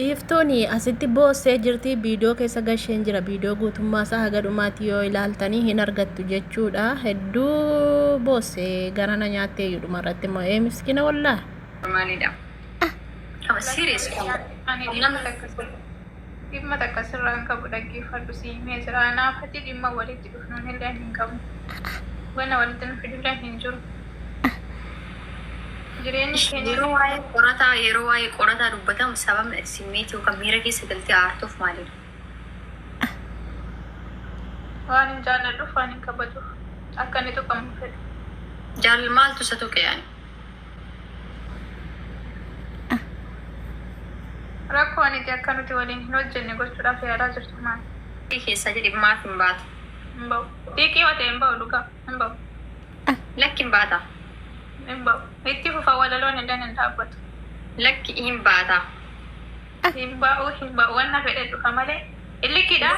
Iftooni asitti boossee jirti viidiyoo keessa gasheen jira. Viidiyoo guutummaa isaa haga dhumaatti yoo ilaaltanii hin argattu jechuudha. Hedduu boossee garana nyaattee dhuma irratti immoo miskina wallaa. Maalidha? Serious. Dhimma takka sirraan qabu dhaggeeffadhu siimee jira. Naafatti dhimma walitti dhufnuun illee hin qabu. Wanna walitti nu fidullee hin jiru. Yeroo waa'ee qorataa dubbatamu sababa simmeetii yookaan miira keessa galtee aartuuf maalidha? Waan hin jaalladhuuf waan hin kabatuuf akka inni tuqamu fedhu. Maaltu isa tuqe yaani? Rakkoo aniiti akka nuti waliin hin hojjenne gochuudhaaf yaadaa jirtu maali? Keessa jedhi maaf hin baatu? Hin ba'u. Dhiiqii yoo ta'e hin ba'u dhugaa hin ba'u. Lakki hin baata. Hin ba'u. Itti fufa walaloon hin hin dhaabbatu. Lakki hin baata. Hin ba'u wanna fedhe dhufa malee. Illikiidha.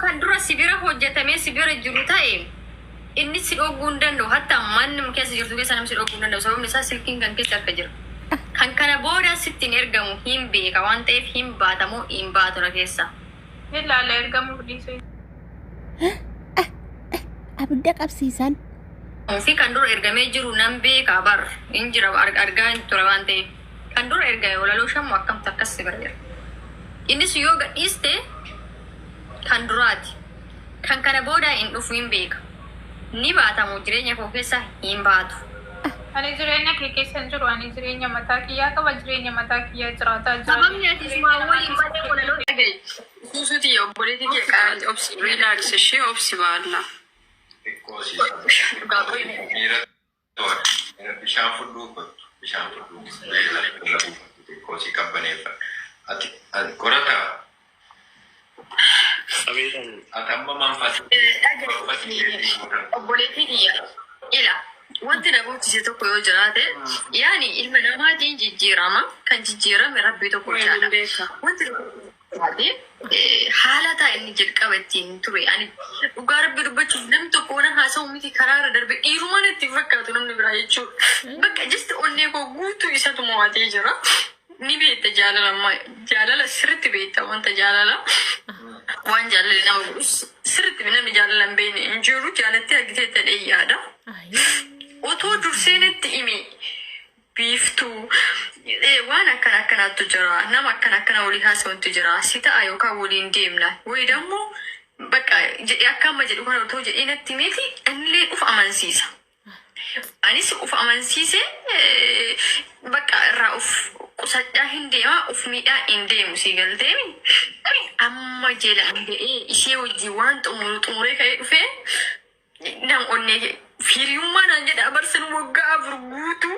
Kan dura sibira hojjetamee sibira jiru ta'e inni si dhoguu hin danda'u. Hatta manni keessa jirtu keessa namni si dhoguu hin danda'u. Sababni isaa silkiin kan keessa harka jira. Kan kana booda sittiin ergamu hin beeka waan ta'eef hin baatamu hin baatudha keessa. Ilaala ergamuuf dhiisuu. Abidda qabsiisan. Fi kan dura ergamee jiru nan beeka bar hin jira argaa hin ture waan ta'eef kan dura ergame walaloo shammu akkamtu akkas si bira jira. Innis yoo gadhiiste kan duraati. Kan kana booda hin dhufu hin beeka. Ni baatamu jireenya koo keessa hin baatu. Ani jireenya kee keessa hin jiru. Ani jireenya mataa kiyyaa qaba. Jireenya mataa kiyyaa jiraataa jira. Sababni ati ismaa waliin malee walaloo dhagaye. Kuusuti obboleetii kee qaali obsi relax ishee obsi baalla. Bishaan fudhuu kottu bishaan fudhuu koosii qabbaneeffa ati qorataa ati amma obboleetii kiyya ila wanti na guuttise tokko yoo jiraate yaani ilma namaatiin jijjiirama kan jijjiirame rabbii tokko jaala wanti haala ta'a inni jalqaba ittiin ture ani dhugaa rabbi dubbachuuf namni tokko waan haasa'u miti karaarra darbe dhiirumaan itti fakkaatu namni biraa jechuudha. Bakka jiste onnee koo guutuu isatu mo'atee jira. Ni beekta jaalala sirriitti beekta wanta jaalala waan jaalala nama godhus sirriitti namni jaalala hin beekne hin jiru jaalattee argitee ta'ee yaada. Otoo durseenetti himi biiftuu waan akkanaattu jira nama akkana walii haasa'utu jira si ta'a yookaan waliin deemna wayi dammoo bakka jedhee akka amma jedhu kana otoo jedhee natti miti innillee uf amansiisa. Anis uf amansiise bakka irraa uf qusadhaa hin deema uf miidhaa hin deemu si galteemi amma jeelaan ga'ee ishee wajjin waan xumuree ka'ee dhufee nam onnee firiyummaa naan jedha barsan waggaa afur guutuu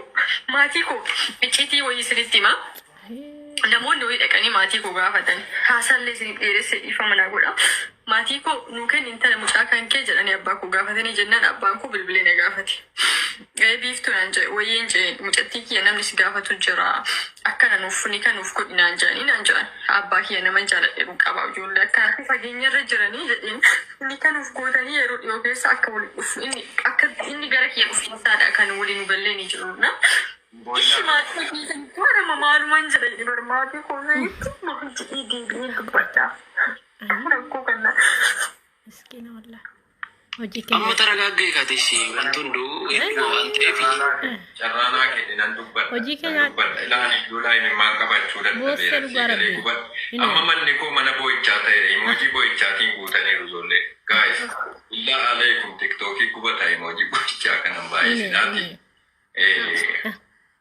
maatii koo icciitii wayii sirriitti himaa. Namoonni wayii dhaqanii maatii koo gaafatan haasaallee sirriitti dheeressa dhiifama naa godha. Maatii koo nuu kenni intala mucaa kan kee jedhanii abbaa koo gaafatanii jennaan abbaan koo bilbilee na gaafate. Biiftuu naan jedhe wayyiin jedhe mucattii kiyya namni si gaafatu jira akkana nuuf ni kan nuuf godhi naan jedhanii naan jedhan abbaa kiyya nama jaaladhe qaba ijoollee akkana fageenya irra jiranii jedheen ni kan nuuf gootanii yeroo dhiyoo keessa akka waliin dhufu inni gara kiyya dhufiinsaadha kan waliin gallee ni jirudha. Ishi maatii kiyya nama maalumaan jedhanii barmaatii koo zayitti maal jedhee deebi'ee dubbadhaa. Rakkoo kana. Miskina wallaa. Amma taragaggee kaatesi wanti hunduu eebboo waan ta'eef carraanaa kenninan dubbadha. Hojii keenya Ilaali ijoolaa imimmaan qabachuu boossee dhugaa rabbi. Amma manni koo mana boo'ichaa ta'e emoojii boo'ichaatiin guutaniiru ijoollee. Gaayis illaa aleekum tiktookii gubata emoojii boo'ichaa kanan baay'isinaati.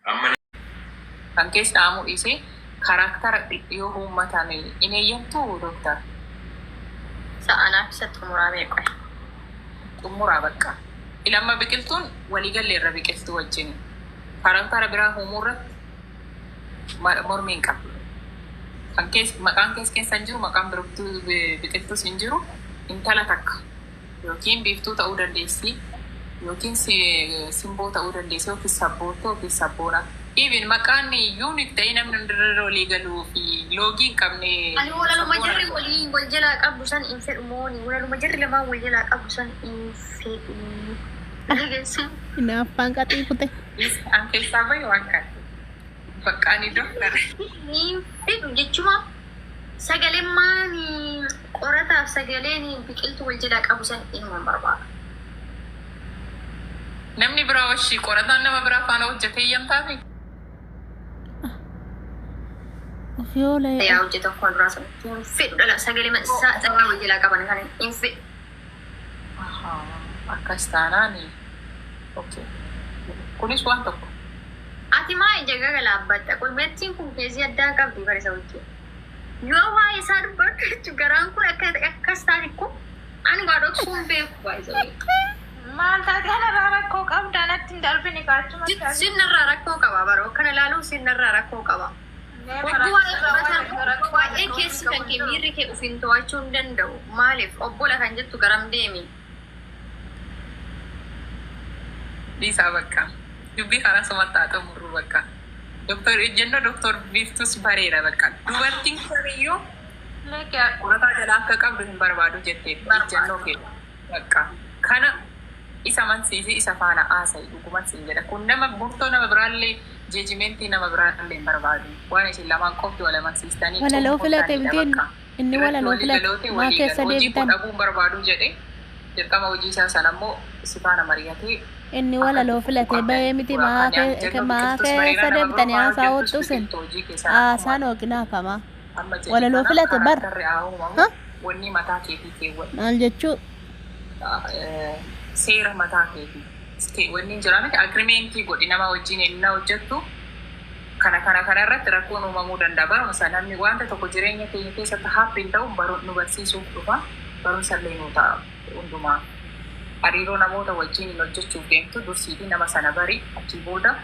Amma kan keessa dhaamu dhiisee karaktara yoo uummatame in eeyyamtuu dooktar Sa'anaaf isa xumuramee qoe. xumuraa bakka ilamma biqiltuun waliigallee irra biqiltuu wajjin karaktara biraa uumuu irratti mormii hin qabu. Kan maqaan keessa hin jiru maqaan biqiltuus hin jiru intala takka yookiin biiftuu ta'uu dandeessi yookiin simboo ta'uu dandeessi yookiin sabboottoo yookiin sabboona. Even maqaan yuunik ta'ee namni hundarra walii galuu fi loogii hin qabne. Ani walaluma jarri waliin wal jalaa qabu san hin fedhu mooni walaluma jarri lamaan wal jalaa qabu san hin fedhu. Inaaffaan qaxii kute. An keessaa bayu waan kana. Bakkaanii doktara. Ni fedhu jechuma sagaleen maani qorataaf sagaleen biqiltuu wal jalaa qabu san ilmaan barbaada. Namni biraa washii qorataan nama biraa faana hojjetee eeyyamtaafi? Ofiyoolee. Yaa hojjetan kun duraa sana hin fedhu dhala sagalee isaa xaraa wal jalaa qaban kan hin fedhu. Akkas taanaani. Okay. Kunis waan tokko. Ati maa ija gagalaabbata qulbeettiin kun keessi addaa qabdi barisa wajjin. Yoo waa'ee isaa dubbatu garaan kun akkas taane kun ani waa dhoksuun beeku barisa wajjin. Maal taate kanarraa rakkoo qabda natti hin darbine kaachuma. Sinarraa rakkoo qaba baroo kana ilaaluun sinarraa rakkoo qaba. Waa'ee keessi kan kee miirri kee ofiin to'achuu hin danda'u. Maaliif obbola kan jettu garam deemi? Dhiisaa bakka. Dubbii karaa sumatti haa xumurru bakka. Ejjennoo Doktor Biiftuus bareeda bakka. Dubartiin kamiyyuu qorataa jalaa akka qabdu hin barbaadu jettee ejjennoo kee bakka. Kana isa mansiisi isa faana haasa'i dhuguman siin jedha. Kun nama murtoo nama biraallee jeejimentii nama biraallee hin barbaadu. Waan isin lamaan qofti wal amansiistanii Walaloo filate bitiin inni walaloo filate maa keessa hojii deebitan dhabuun barbaadu jedhe dirqama hojii isaa sana immoo si faana mari'atee inni walaloo filate bahee miti maa keessa deebitanii haasaa oottu sin haasaan hooqinaa kamaa walaloo filate bar wanni mataa keetii keewwatu maal jechuu seera mataa keetii wanni jiraamete agrimentii godhi nama wajjin inni hojjettu kana irratti rakkoon uumamuu danda'a. Barumsa namni wanta tokko jireenya keenya keessatti haaphiin ta'u nu barsiisuuf dhufa. Barumsa illee nu ta'a hundumaa. Hariiroo namoota wajjin hojjechuuf deemtu dursiitii nama sana barii achii booda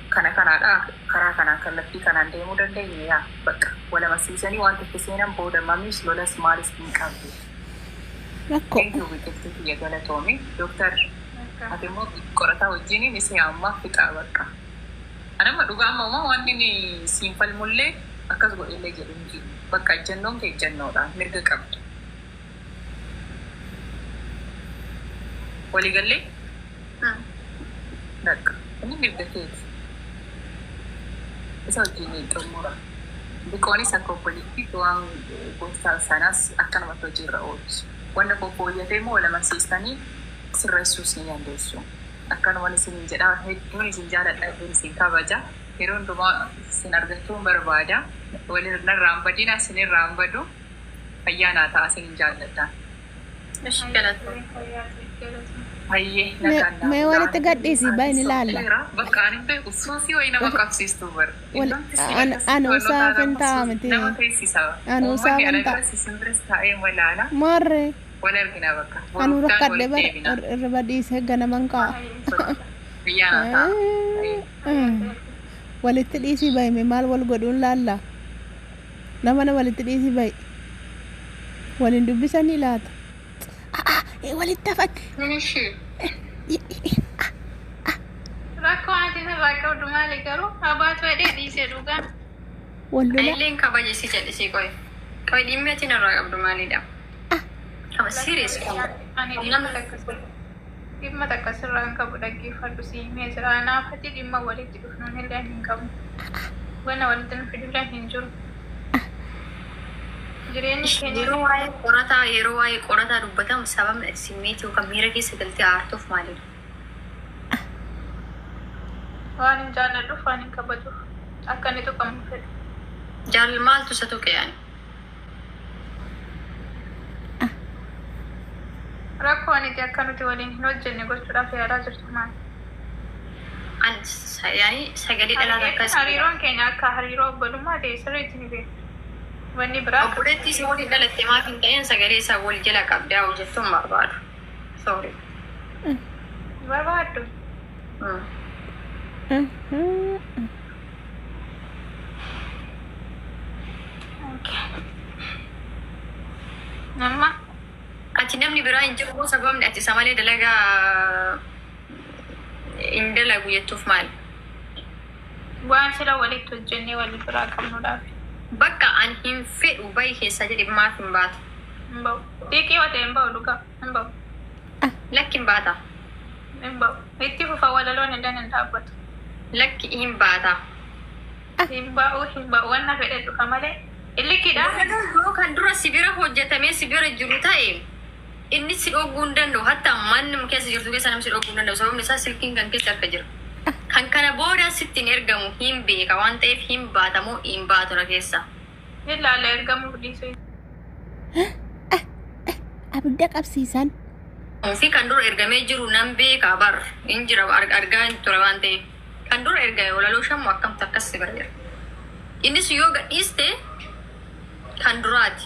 kanaadha karaa kanaan kallattii kanaan deemuu dandeenya yaa bakka wal amansiisanii wanta itti seenan booda mamiis lolas maalis hin qabdu. rakkoo Thank you biqiltuu kiyya galatoomi. Dooktar ati immoo qorataa wajjin isii ammaa fixaa bakka. Anama dhugaa amma wanti ni siinfal mullee akkas godhillee jedhu bakka ejjennoon kee ejjennoodha mirga qabdu. Waliigallee bakka inni mirga keeti. Isa wajjin xumura. Biqoonis akka obboleetti waan gooftaa sanaas akka namatti hojiirra oolchu. Wanta qophooyyatee immoo wal amansiistanii sirreessuus ni dandeessu. Akkanuma isin jedhaa hedduun isin jaaladha hedduun isin kabaja. Yeroo hundumaa isin argachuun barbaada. Walirraa hin badina isinirraa hin badu. Fayyaanaa ta'a isin jaalladha. Ishi galatu. Hayyee nagaan mee walitti gadhiisi baay'ini ilaalla bakka ani beeku suusii wayii nama qabsiistu bar. anuusaa fin ta'a miti Nama teessisa. Anuusaa fin ta'a. Isin biras taa'ee walaala. maarree Wal argina bakka. anu rakkadhe bara irra dhiisee ganaman ka'a Fayyaanaa ta'a. walitti dhiisii baay'ime maal wal godhuun laalla nama walitti dhiisii baay'e waliin dubbisanii laata walitti hafate Ishi. Rakkoo ati irraa qabdu maali garuu abaatu fedhee dhiisee dhugaa. wal lola Aileen kabaja si jallisii qoy. Qoy dhimmi ati narraa qabdu maalidha? Kama serious Ani dhimma takka sirraan qabu dhaggeeffadhu siimee jira. Naafatti dhimma walitti dhufnuun illee hin qabu. Wanna walitti nu fidullee hin jiru. Jireenyi keenya yeroo waa'ee qorataa dubbatamu sababni simmeetii yookaan miira keessa galtee aartuuf maalidha? waan hin jaalladhuuf waan hin kabajuuf akka inni tuqamu fedha. Jaalal maaltu isa tuqe yaani? Rakkoo aniiti akka nuti waliin hin hojjenne gochuudhaaf yaalaa jirtu maali? Yaani sagalee dhalaa akkas. Hariiroon keenya akka hariiroo obbolummaa ta'e sirriitti ni beeku. Wanni biraa Obboleettii si waliin dhalatte maaf hin ta'in sagalee isaa wal jala qabdaa hojjettuun barbaadu. Sorry. barbaaddu. Amma Ati namni biraa hin jiru moo sababni ati isa malee dalagaa hin dalagu jettuuf maali? waan sila walitti hojjennee walii biraa qabnuudhaaf Bakka ani hin fedhu bayi keessa jedhe maaf hin baatu? hin ba'u. Xiiqii watee hin ba'u dhugaa hin ba'u. Lakki hin baata. Hin ba'u. Itti fufa walaloon hin dhaabbatu. Lakki hin baata. Himba'u wanna fedhe dhufa malee. Illikidha. Kan dura sibira hojjetamee sibira jiru ta'e inni si dhoguu hin danda'u. Hatta manni keessa jirtu keessa namni si dhoguu hin danda'u. Sababni isaa silkiin kan keessa harka jira. Kan kana booda sitti hin ergamu hin beeka waan ta'eef hin baatamu hin baatudha keessa. Ilaala ergamuuf dhiisuu. Abidda qabsiisan. Fi kan dura ergamee jiru nan beeka bar hin jira argaa hin ture waan ta'eef. Kan dura ergame walaloo shammu akkamtu akkas si bira jira. Innis yoo gadhiiste kan duraati.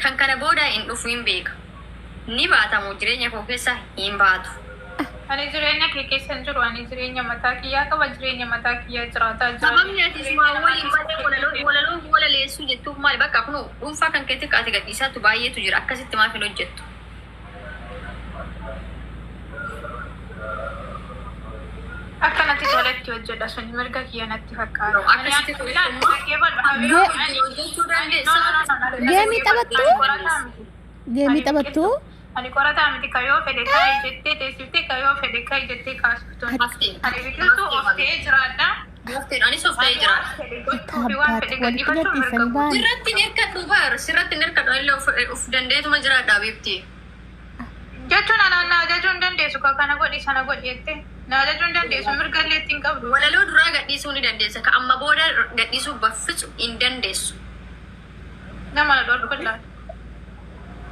Kan kana booda hin dhufu hin beeka. Ni baatamu jireenya koo keessa hin baatu. Ani jireenya kee keessa hin jiru. Ani jireenya mataa kiyyaa qaba. Jireenya mataa kiyyaa jiraataa jira. Sababni ati isuma waliin malee walaloo walaleessuu jettuuf maali bakka kun dhuunfaa kan keetti kaate gadhiisaatu baay'eetu jira. Akkasitti maaf hin hojjettu? Akkanatti toletti hojjedha sun mirga kiyya natti fakkaata. Geemii taphattuu? Geemii taphattuu? Ani qorataa miti kayyoo fedhe kaayee jettee teessiftee kayyoo fedhe kaayee jettee kaasuftuun. Ani biqiltuu of ta'ee jiraadha. Anis of ta'ee jira. Sirratti hin hirkadhu bar sirratti hin hirkadhu illee of dandeetuma jiraadhaa beekti. Jechuun anaa jechuun dandeessu kana godhi sana godhi jettee. Naa jechuun dandeessu mirga illee ittiin qabdu. Walaloo duraa gadhiisuu ni dandeessa. Ka amma booda gadhiisuu baffisu hin dandeessu. Nama na dhorku laata.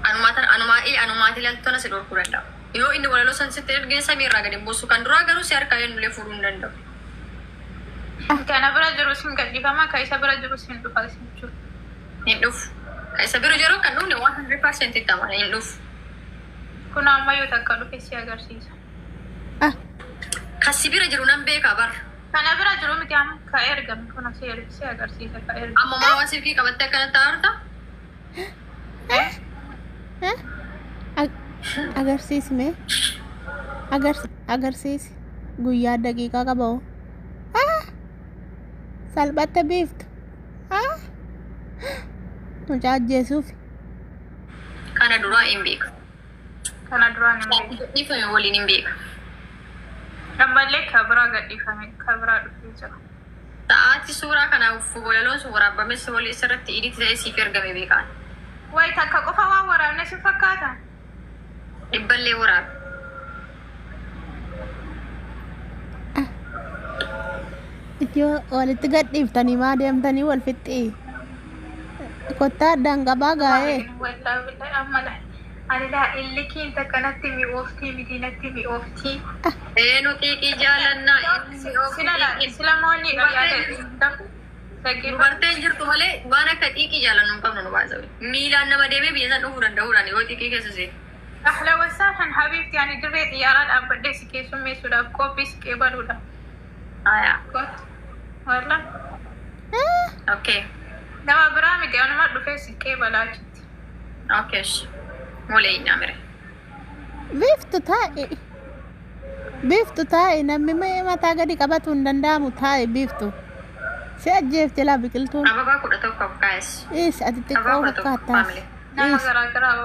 Anumaati ilaaltona si dhorkuu danda'a. Yoo inni walaloo san sitti ergee samiirraa gadi buusu kan duraa garuu si harkaa eenyullee fuudhuu hin danda'u. Kana bira jiru sin gadhiifama ka isa bira jiru sin dhufa jechuudha. Hin dhufu. Ka isa bira jiru kan dhufne 100% itti amana hin dhufu. Kun ammayyuu takka dhufe si agarsiisa. Kasi bira jiru nan beeka bar. Kana bira jiru miti amma ka ergame kun si agarsiisa ka ergame. Amma maa waan silkii qabattee akkanatti aarta? Agarsiisme. Agarsiisi. Guyyaa daqiiqaa qaboo. Salphatte biiftu. Mucaa ajjeesuuf. Kana duraa hin beeka. Kana duraan hin beeka. Gadhiifame waliin hin beeka. Ammallee ka biraa gadhiifame ka biraa dhufee jira. Sa'aati suuraa kanaaf walaloon sun waraabame si walii sirratti iditti ta'ee siif ergame beekaan. Wayi takka qofa waan waraabne si fakkaata. Dhibballee waraabe. Iddoo walitti gadhiiftanii maa deemtanii wal fixxii? Kottaa addaan qabaa gaa'ee. Wallaahi ammala. Ani laa illikiin takka natti mi'ooftii miti natti mi'ooftii. Nu xiiqii jaalannaa. Sila moonni yaada. Dubarteen jirtu malee waan akka xiiqii jaalannu hin qabnu nu baasame. Miilaan nama deemee biyya san dhufuu danda'uudhaan yoo xiiqii keessa seenu. Ahla wasaahan habiibti ani dirree xiyyaaraa dhaabbadhee si keessummeessuudhaaf qophii si qeebaluudha. Aayaa. Wallah. Okay. Nama biraa miti anuma dhufee si qeebalaa jirti. Okay. Mulee hin amire. Biiftu taa'e namni mataa gadi qabatu hin danda'amu taa'e biiftu. Si ajjeefte laa biqiltuun. Ababaa 11 kaayes. Ati xiqqoo fakkaattaa. Nama garaagaraa